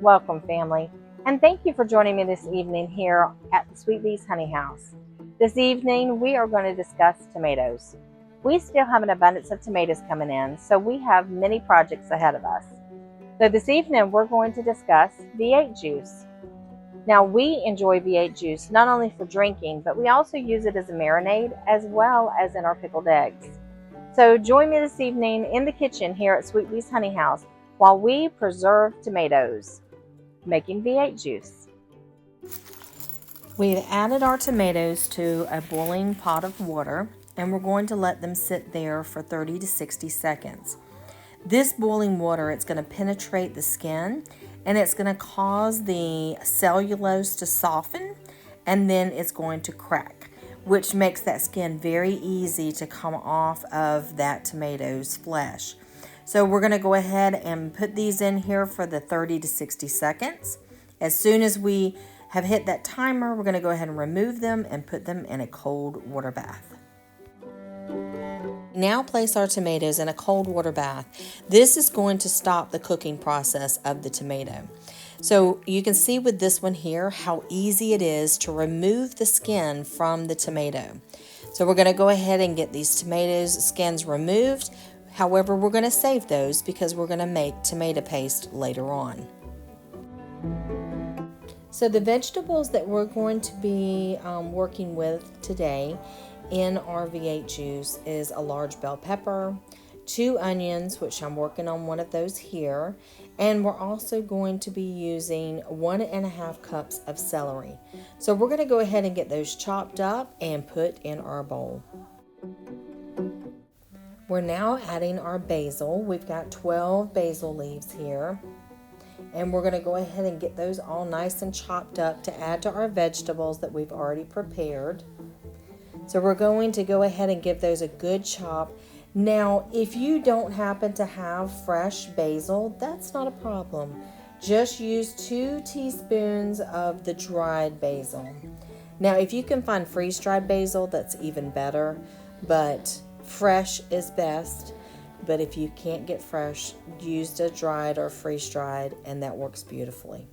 Welcome, family, and thank you for joining me this evening here at the Sweet Bee's Honey House. This evening, we are going to discuss tomatoes. We still have an abundance of tomatoes coming in, so we have many projects ahead of us. So this evening, we're going to discuss V8 juice. Now, we enjoy V8 juice not only for drinking, but we also use it as a marinade as well as in our pickled eggs. So join me this evening in the kitchen here at Sweet Bee's Honey House while we preserve tomatoes, making V8 juice. We've added our tomatoes to a boiling pot of water, and we're going to let them sit there for 30 to 60 seconds. This boiling water, it's going to penetrate the skin, and it's going to cause the cellulose to soften, and then it's going to crack, which makes that skin very easy to come off of that tomato's flesh. So we're going to go ahead and put these in here for the 30 to 60 seconds. As soon as we have hit that timer, we're going to go ahead and remove them and put them in a cold water bath. Now place our tomatoes in a cold water bath. This is going to stop the cooking process of the tomato. So you can see with this one here how easy it is to remove the skin from the tomato. So we're going to go ahead and get these tomatoes skins removed. However, we're going to save those because we're going to make tomato paste later on. So the vegetables that we're going to be working with today in our V8 juice is a large bell pepper, 2 onions, which I'm working on one of those here, and we're also going to be using 1.5 cups of celery. So we're going to go ahead and get those chopped up and put in our bowl. We're now adding our basil. We've got 12 basil leaves here. And we're going to go ahead and get those all nice and chopped up to add to our vegetables that we've already prepared. So we're going to go ahead and give those a good chop. Now, if you don't happen to have fresh basil, that's not a problem. Just use 2 teaspoons of the dried basil. Now, if you can find freeze-dried basil, that's even better, but fresh is best. But if you can't get fresh, use a dried or freeze-dried, and that works beautifully.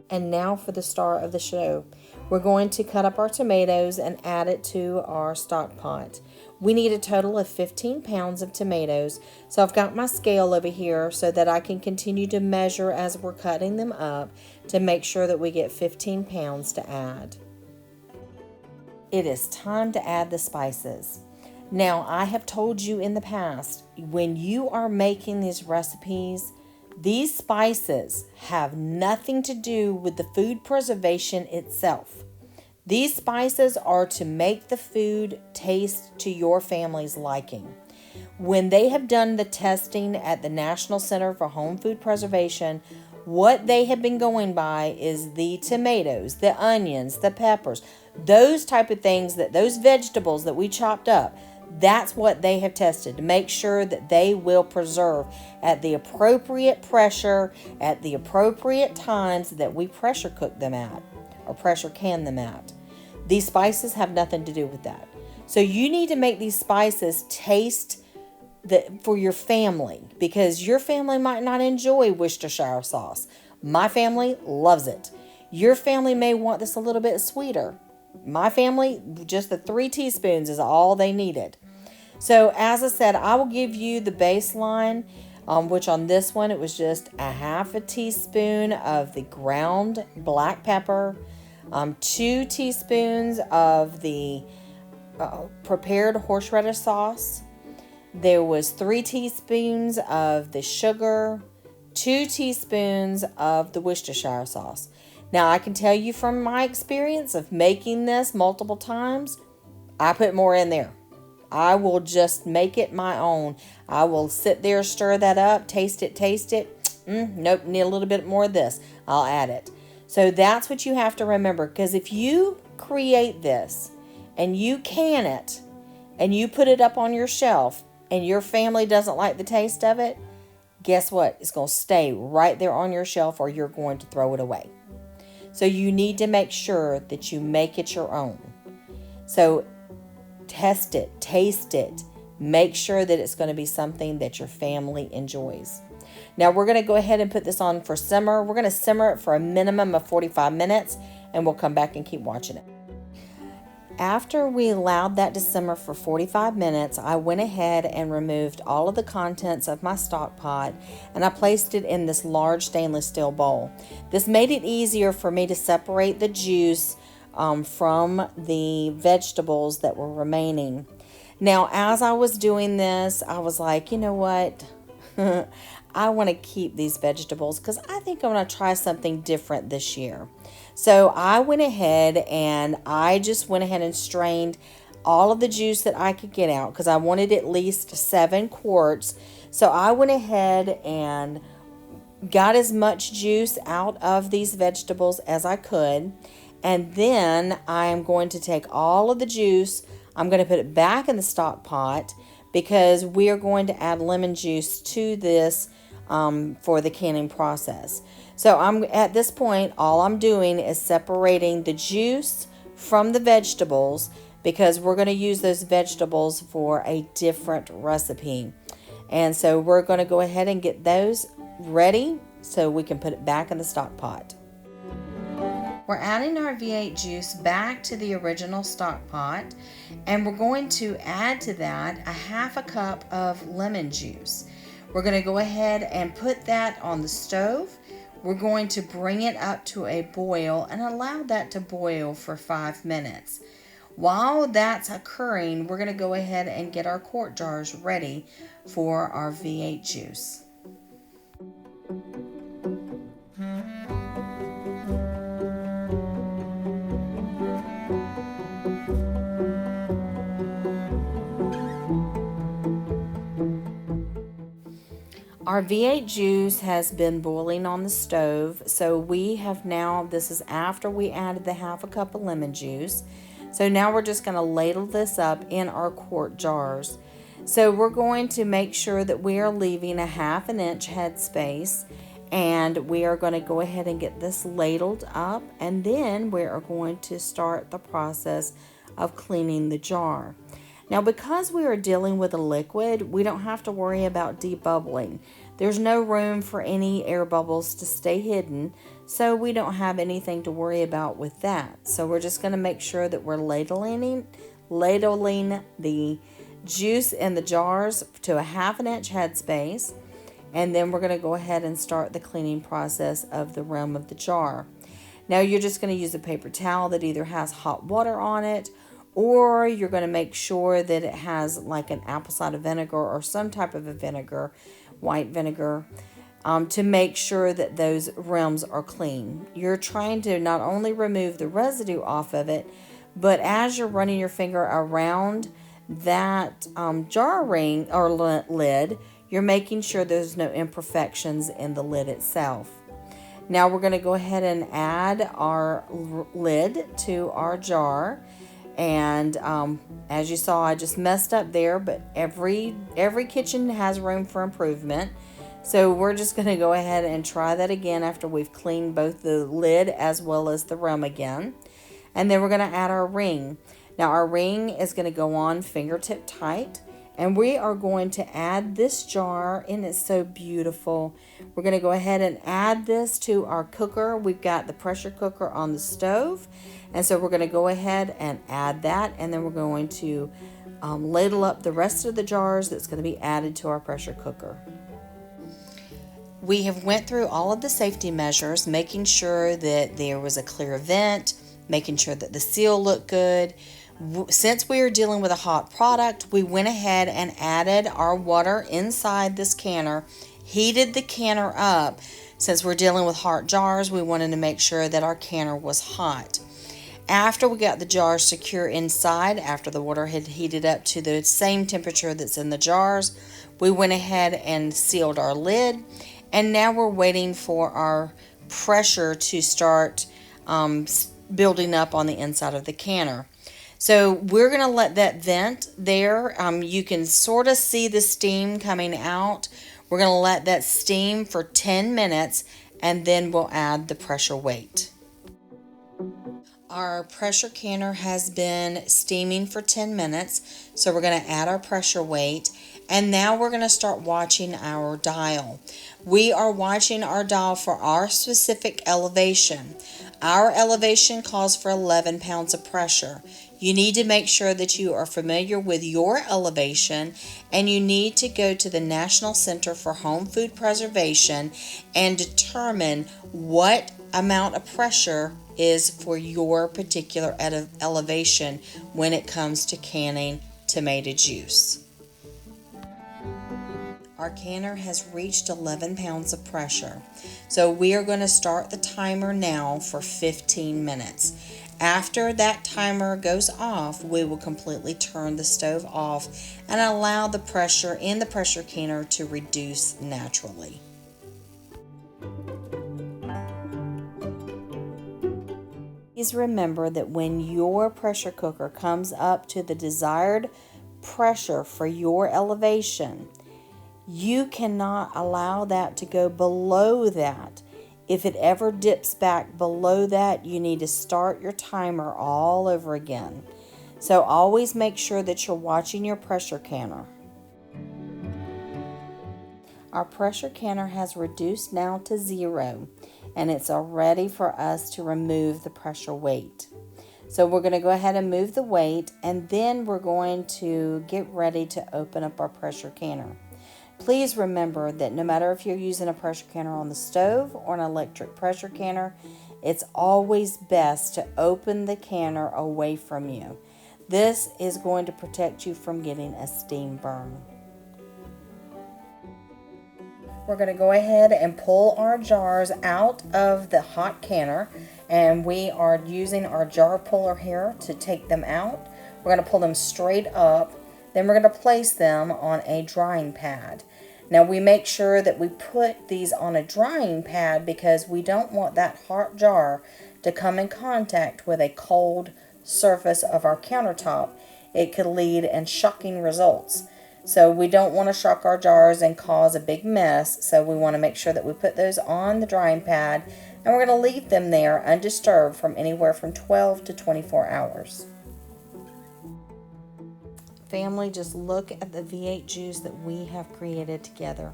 And now for the star of the show. We're going to cut up our tomatoes and add it to our stock pot. We need a total of 15 pounds of tomatoes, so I've got my scale over here so that I can continue to measure as we're cutting them up to make sure that we get 15 pounds to add. It is time to add the spices. Now, I have told you in the past, when you are making these recipes, these spices have nothing to do with the food preservation itself. These spices are to make the food taste to your family's liking. When they have done the testing at the National Center for Home Food Preservation, what they have been going by is the tomatoes, the onions, the peppers, those type of things, those vegetables that we chopped up. That's what they have tested to make sure that they will preserve at the appropriate pressure, at the appropriate times that we pressure cook them at or pressure can them at. These spices have nothing to do with that. So you need to make these spices taste for your family, because your family might not enjoy Worcestershire sauce. My family loves it. Your family may want this a little bit sweeter. My family, just the 3 teaspoons is all they needed. So as I said, I will give you the baseline, which on this one, it was just a 1/2 teaspoon of the ground black pepper, 2 teaspoons of the prepared horseradish sauce. There was 3 teaspoons of the sugar, 2 teaspoons of the Worcestershire sauce. Now, I can tell you from my experience of making this multiple times, I put more in there. I will just make it my own. I will sit there, stir that up, taste it. Nope, need a little bit more of this. I'll add it. So that's what you have to remember, because if you create this and you can it and you put it up on your shelf and your family doesn't like the taste of it, guess what? It's going to stay right there on your shelf, or you're going to throw it away. So you need to make sure that you make it your own. So test it, taste it, make sure that it's going to be something that your family enjoys. Now we're going to go ahead and put this on for simmer. We're going to simmer it for a minimum of 45 minutes, and we'll come back and keep watching it. After we allowed that to simmer for 45 minutes, I went ahead and removed all of the contents of my stock pot, and I placed it in this large stainless steel bowl. This made it easier for me to separate the juice from the vegetables that were remaining. Now, as I was doing this, I was like, you know what? I want to keep these vegetables because I think I'm going to try something different this year. So I went ahead and I just went ahead and strained all of the juice that I could get out because I wanted at least 7 quarts. So I went ahead and got as much juice out of these vegetables as I could. And then I am going to take all of the juice, I'm going to put it back in the stock pot because we are going to add lemon juice to this for the canning process. So I'm at this point, all I'm doing is separating the juice from the vegetables because we're going to use those vegetables for a different recipe. And so we're going to go ahead and get those ready so we can put it back in the stock pot. We're adding our V8 juice back to the original stock pot, and we're going to add to that a half a cup of lemon juice. We're going to go ahead and put that on the stove. We're going to bring it up to a boil and allow that to boil for 5 minutes. While that's occurring, we're going to go ahead and get our quart jars ready for our V8 juice. Our V8 juice has been boiling on the stove, so we have now, this is after we added the half a cup of lemon juice. So now we're just going to ladle this up in our quart jars. So we're going to make sure that we are leaving a 1/2 inch head space, and we are going to go ahead and get this ladled up, and then we are going to start the process of cleaning the jar. Now, because we are dealing with a liquid, we don't have to worry about debubbling. There's no room for any air bubbles to stay hidden, so we don't have anything to worry about with that. So we're just going to make sure that we're ladling the juice in the jars to a 1/2 inch headspace, and then we're going to go ahead and start the cleaning process of the rim of the jar. Now, you're just going to use a paper towel that either has hot water on it, or you're going to make sure that it has like an apple cider vinegar or some type of a vinegar, white vinegar, to make sure that those rims are clean. You're trying to not only remove the residue off of it, but as you're running your finger around that jar ring or lid, you're making sure there's no imperfections in the lid itself. Now we're going to go ahead and add our lid to our jar. And as you saw, I just messed up there, but every kitchen has room for improvement. So we're just going to go ahead and try that again after we've cleaned both the lid as well as the rim again. And then we're going to add our ring. Now our ring is going to go on fingertip tight, and we are going to add this jar, and it's so beautiful. We're going to go ahead and add this to our cooker. We've got the pressure cooker on the stove, and so we're going to go ahead and add that, and then we're going to ladle up the rest of the jars that's going to be added to our pressure cooker. We have went through all of the safety measures, making sure that there was a clear vent, making sure that the seal looked good. Since we are dealing with a hot product, we went ahead and added our water inside this canner, heated the canner up. Since we're dealing with hot jars, we wanted to make sure that our canner was hot. After we got the jars secure inside, after the water had heated up to the same temperature that's in the jars, we went ahead and sealed our lid. And now we're waiting for our pressure to start building up on the inside of the canner. So we're going to let that vent there. You can sort of see the steam coming out. We're going to let that steam for 10 minutes, and then we'll add the pressure weight. Our pressure canner has been steaming for 10 minutes, so we're going to add our pressure weight. And now we're going to start watching our dial. We are watching our dial for our specific elevation. Our elevation calls for 11 pounds of pressure. You need to make sure that you are familiar with your elevation, and you need to go to the National Center for Home Food Preservation and determine what amount of pressure is for your particular elevation when it comes to canning tomato juice. Our canner has reached 11 pounds of pressure. So we are going to start the timer now for 15 minutes. After that timer goes off, we will completely turn the stove off and allow the pressure in the pressure canner to reduce naturally. Please remember that when your pressure cooker comes up to the desired pressure for your elevation, you cannot allow that to go below that. If it ever dips back below that, you need to start your timer all over again. So always make sure that you're watching your pressure canner. Our pressure canner has reduced now to 0, and it's all ready for us to remove the pressure weight. So we're going to go ahead and move the weight, and then we're going to get ready to open up our pressure canner. Please remember that no matter if you're using a pressure canner on the stove or an electric pressure canner, it's always best to open the canner away from you. This is going to protect you from getting a steam burn. We're going to go ahead and pull our jars out of the hot canner, and we are using our jar puller here to take them out. We're going to pull them straight up. Then we're going to place them on a drying pad. Now we make sure that we put these on a drying pad because we don't want that hot jar to come in contact with a cold surface of our countertop. It could lead in shocking results. So we don't want to shock our jars and cause a big mess. So we want to make sure that we put those on the drying pad, and we're going to leave them there undisturbed from anywhere from 12 to 24 hours. Family, just look at the V8 juice that we have created together.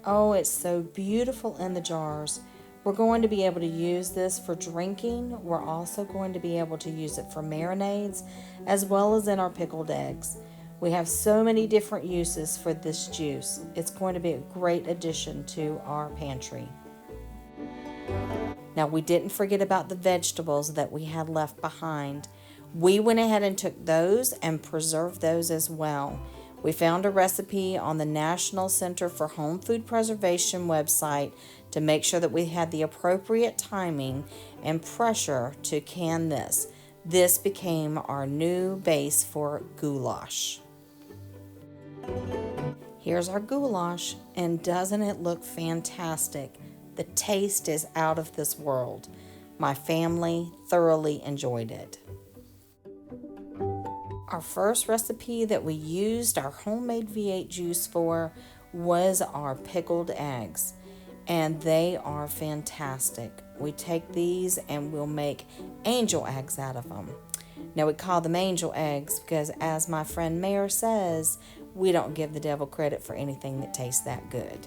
Oh, it's so beautiful in the jars. We're going to be able to use this for drinking. We're also going to be able to use it for marinades as well as in our pickled eggs. We have so many different uses for this juice. It's going to be a great addition to our pantry. Now, we didn't forget about the vegetables that we had left behind. We went ahead and took those and preserved those as well. We found a recipe on the National Center for Home Food Preservation website to make sure that we had the appropriate timing and pressure to can this. This became our new base for goulash. Here's our goulash, and doesn't it look fantastic? The taste is out of this world. My family thoroughly enjoyed it. Our first recipe that we used our homemade V8 juice for was our pickled eggs, and they are fantastic. We take these and we'll make angel eggs out of them. Now we call them angel eggs because, as my friend Mayor says, we don't give the devil credit for anything that tastes that good.